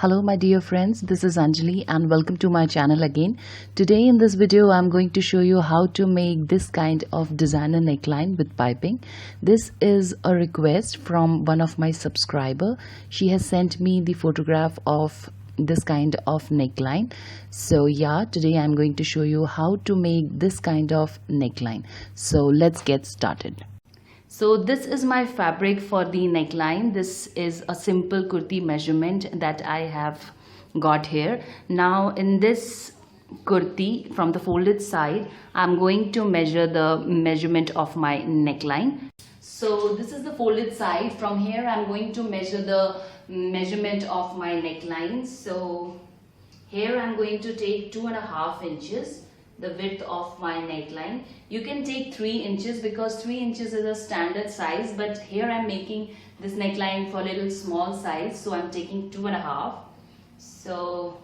Hello my dear friends, this is Anjalee and welcome to my channel again. Today in this video I'm going to show you how to make this kind of designer neckline with piping. This is a request from one of my subscriber. She has sent me the photograph of this kind of neckline. So yeah, today I'm going to show you how to make this kind of neckline. So let's get started. So this is my fabric for the neckline. This is a simple kurti measurement that I have got here. Now in this kurti, from the folded side, I'm going to measure the measurement of my neckline. So this is the folded side. From here I'm going to measure the measurement of my neckline. So here I'm going to take 2.5 inches, the width of my neckline. You can take 3 inches because 3 inches is a standard size, but here I'm making this neckline for a little small size, so I'm taking 2.5. So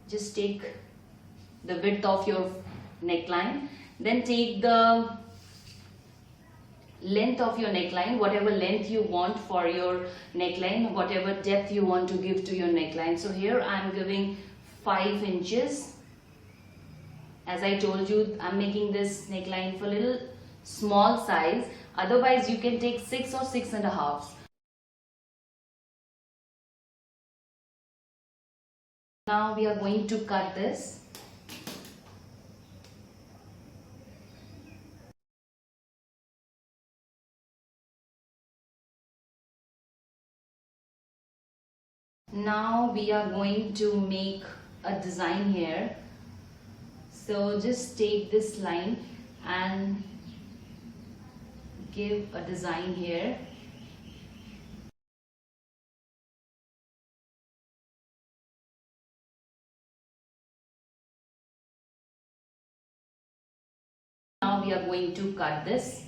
just take the width of your neckline, then take the length of your neckline, whatever length you want for your neckline, whatever depth you want to give to your neckline. So here I'm giving 5 inches. As I told you, I'm making this neckline for a little small size. Otherwise you can take 6 or 6.5. Now we are going to cut this. Now we are going to make a design here. So just take this line and give a design here. Now we are going to cut this.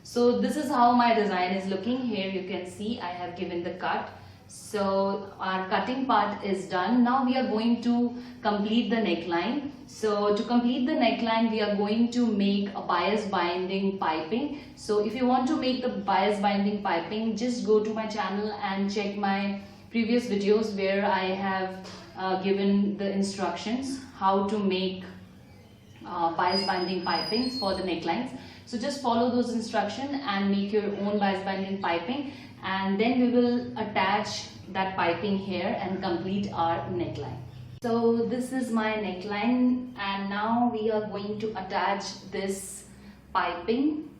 So this is how my design is looking. Here you can see I have given the cut. So our cutting part is done. Now we are going to complete the neckline. So to complete the neckline, we are going to make a bias binding piping. So if you want to make the bias binding piping, just go to my channel and check my previous videos where I have given the instructions how to make bias binding pipings for the necklines. So just follow those instructions and make your own bias binding piping, and then we will attach that piping here and complete our neckline. So this is my neckline, and now we are going to attach this piping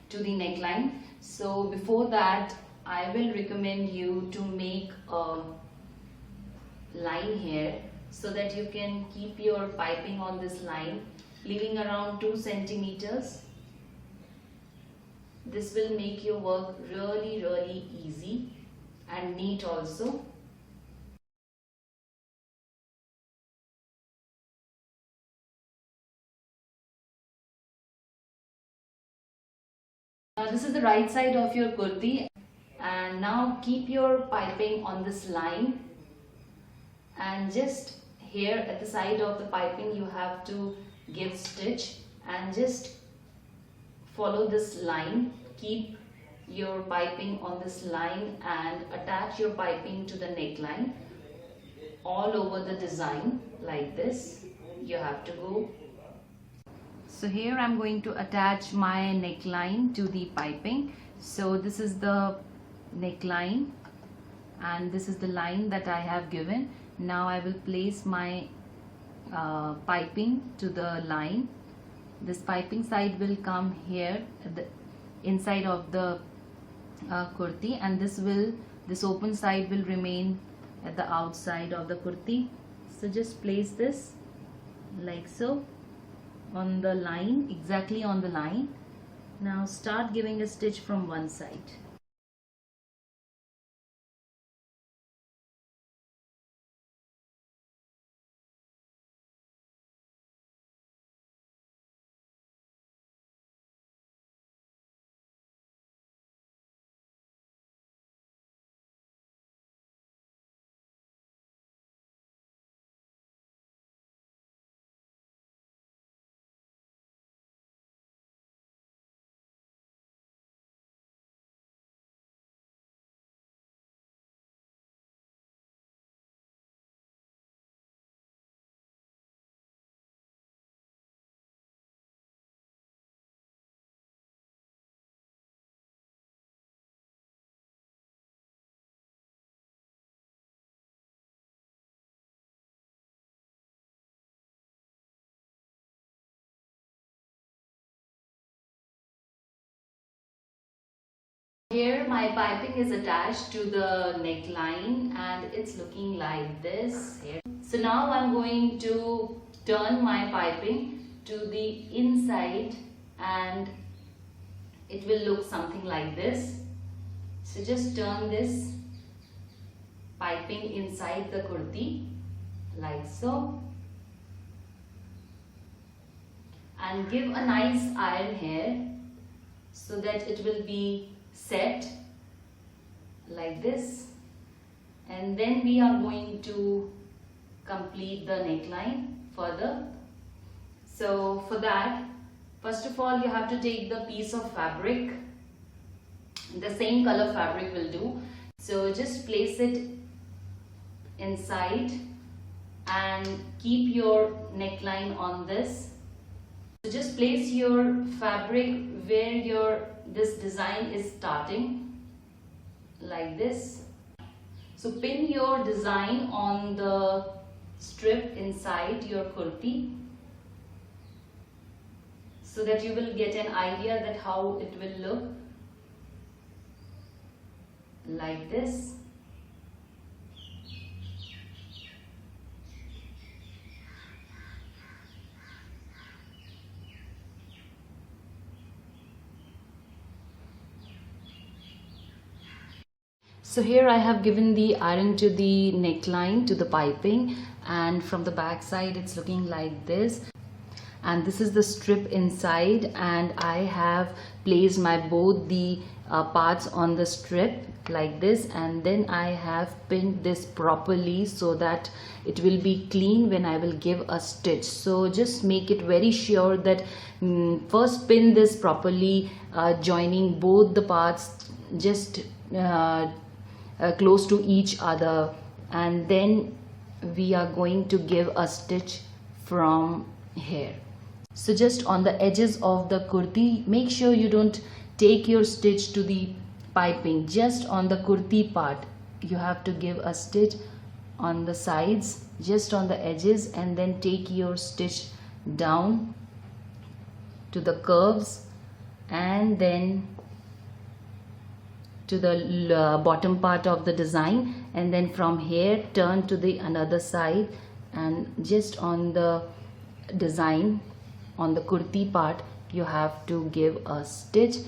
to the neckline. So before that, I will recommend you to make a line here so that you can keep your piping on this line, leaving around 2 centimeters. This will make your work really easy and neat also. Now this is the right side of your kurti, and now keep your piping on this line, and just here at the side of the piping you have to give stitch and just follow this line. Keep your piping on this line and attach your piping to the neckline all over the design like this. You have to go. So here I'm going to attach my neckline to the piping. So this is the neckline and this is the line that I have given. Now I will place my piping to the line. This piping side will come here at the inside of the kurti, and this open side will remain at the outside of the kurti. So just place this like so on the line, exactly on the line. Now start giving a stitch from one side. here my piping is attached to the neckline and it's looking like this here. So now I'm going to turn my piping to the inside and it will look something like this. So just turn this piping inside the kurti like so and give a nice iron here so that it will be set like this, and then we are going to complete the neckline further. So for that, first of all you have to take the piece of fabric, the same color fabric will do. So just place it inside and keep your neckline on this. So just place your fabric where this design is starting like this. So pin your design on the strip inside your kurti so that you will get an idea that how it will look like this. So here I have given the iron to the neckline, to the piping, and from the back side it's looking like this. And this is the strip inside, and I have placed my both the parts on the strip like this, and then I have pinned this properly so that it will be clean when I will give a stitch. So just make it very sure that first pin this properly, joining both the parts just close to each other, and then we are going to give a stitch from here. So just on the edges of the kurti, make sure you don't take your stitch to the piping. Just on the kurti part you have to give a stitch on the sides, just on the edges, and then take your stitch down to the curves and then to the bottom part of the design, and then from here turn to the another side, and just on the design on the kurti part you have to give a stitch.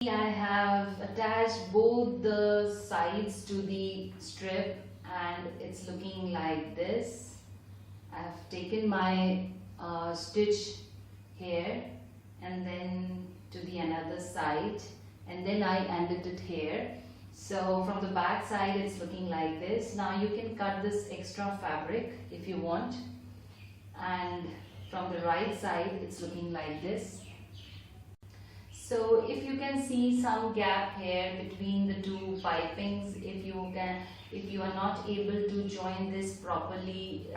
I have attached both the sides to the strip and it's looking like this. I have taken my stitch here and then to the another side, and then I ended it here. So from the back side it's looking like this. Now you can cut this extra fabric if you want, and from the right side it's looking like this. So if you can see some gap here between the two pipings, if you are not able to join this properly,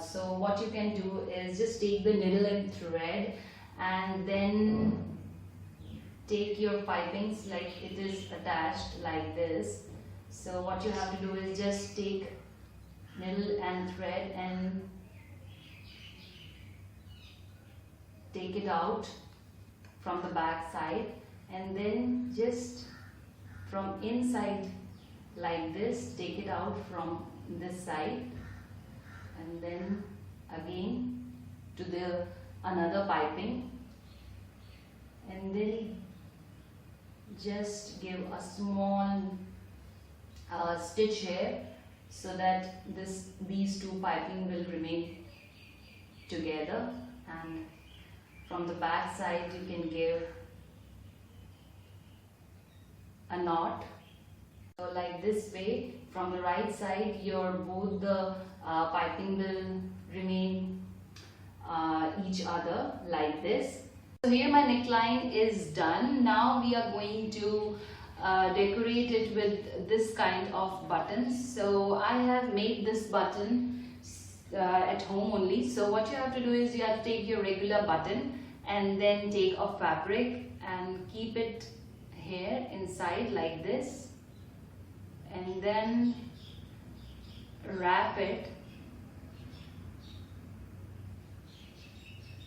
so what you can do is just take the needle and thread and then take your pipings like it is attached like this. So what you have to do is just take needle and thread and take it out from the back side, and then just from inside like this take it out from this side, and then again to the another piping, and then just give a small stitch here so that these two piping will remain together, and from the back side you can give a knot. So like this way, from the right side, your both the piping will remain each other like this. So here my neckline is done. Now we are going to decorate it with this kind of buttons. So I have made this button at home only. So what you have to do is you have to take your regular button and then take a fabric and keep it here inside like this, and then wrap it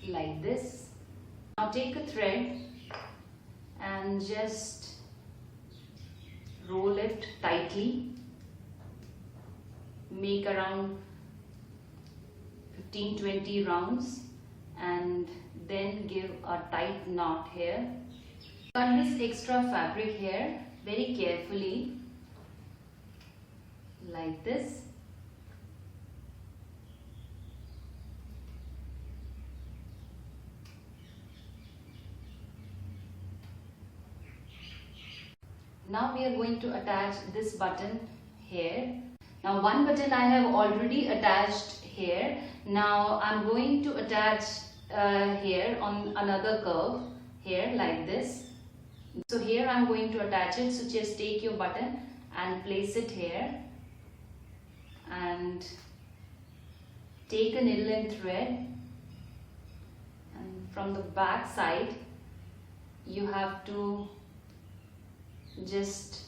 like this. Now take a thread and just roll it tightly. Make around 15-20 rounds and then give a tight knot here. Cut this extra fabric here very carefully like this. Now we are going to attach this button here. Now one button I have already attached here. Now I'm going to attach here on another curve here like this. So here I'm going to attach it. So just take your button and place it here and take a needle and thread, and from the back side you have to just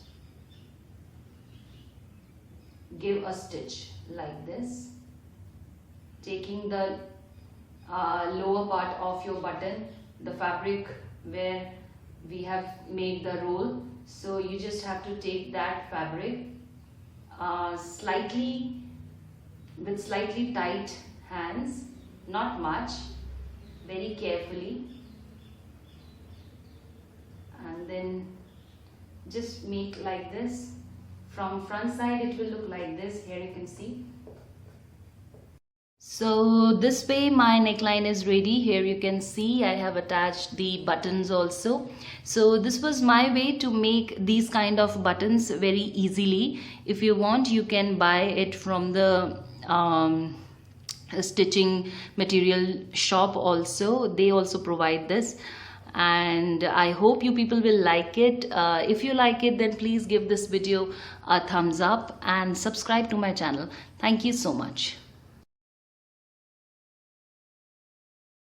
give a stitch like this, taking the lower part of your button, the fabric where we have made the roll. So you just have to take that fabric with slightly tight hands, not much, very carefully, and then just make like this. From front side it will look like this. Here you can see. So this way my neckline is ready. Here you can see I have attached the buttons also. So this was my way to make these kind of buttons very easily. If you want, you can buy it from the stitching material shop also. They also provide this, and I hope you people will like it. If you like it, then please give this video a thumbs up and subscribe to my channel. Thank you so much.